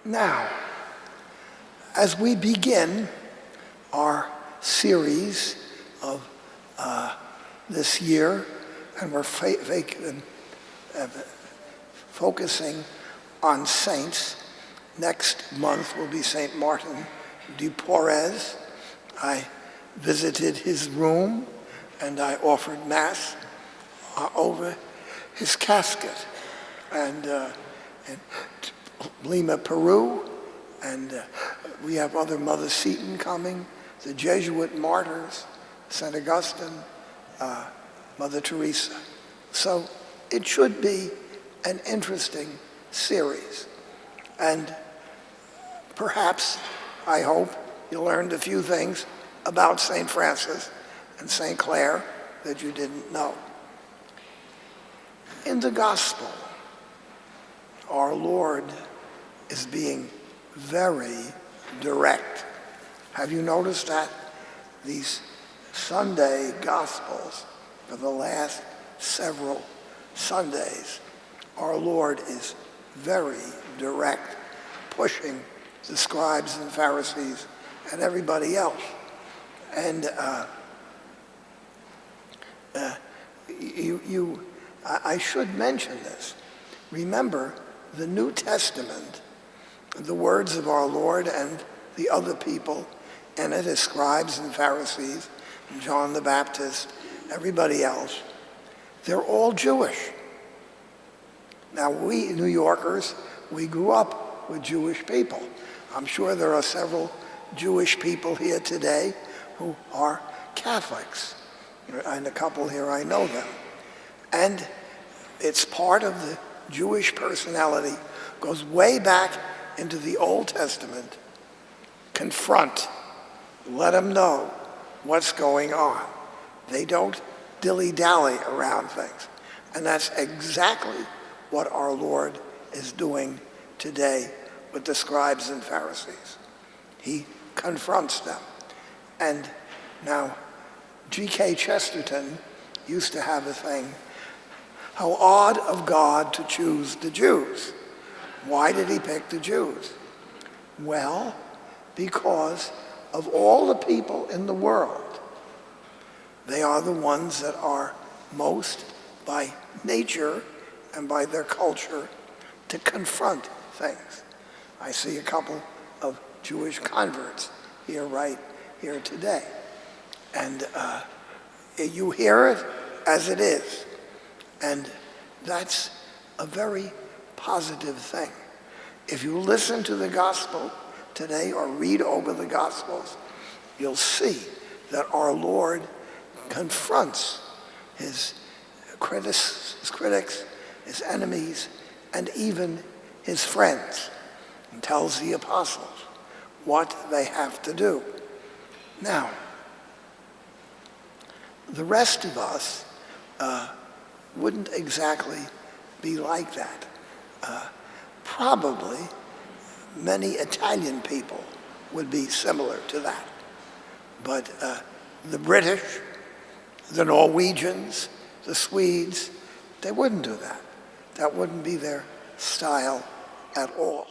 Now, as we begin our series of this year, and we're focusing on saints, next month will be St. Martin de Porres. I visited his room and I offered Mass over his casket. And in Lima, Peru, and we have other Mother Seton coming, the Jesuit martyrs, St. Augustine, Mother Teresa. So it should be an interesting series. And perhaps, I hope, you learned a few things about St. Francis and St. Clare that you didn't know. In the Gospel, our Lord is being very direct. Have you noticed that? These Sunday Gospels, for the last several Sundays, our Lord is very direct, pushing the scribes and Pharisees and everybody else. And I should mention this. Remember, the New Testament, the words of our Lord and the other people in it, as scribes and Pharisees, and John the Baptist, everybody else, they're all Jewish. Now, we New Yorkers, we grew up with Jewish people. I'm sure there are several Jewish people here today who are Catholics. And a couple here, I know them. And it's part of the Jewish personality, goes way back into the Old Testament. Confront, let them know what's going on. They don't dilly-dally around things. And that's exactly what our Lord is doing today with the scribes and Pharisees. He confronts them. And now, G.K. Chesterton used to have a thing, how odd of God to choose the Jews. Why did he pick the Jews? Well, because of all the people in the world, they are the ones that are most, by nature and by their culture, to confront things. I see a couple of Jewish converts here, right here today. And you hear it as it is. And that's a very positive thing. If you listen to the gospel today or read over the gospels, you'll see that our Lord confronts his critics, his enemies, and even his friends, and tells the apostles what they have to do. Now, the rest of us wouldn't exactly be like that. Probably many Italian people would be similar to that. But the British, the Norwegians, the Swedes, they wouldn't do that. That wouldn't be their style at all.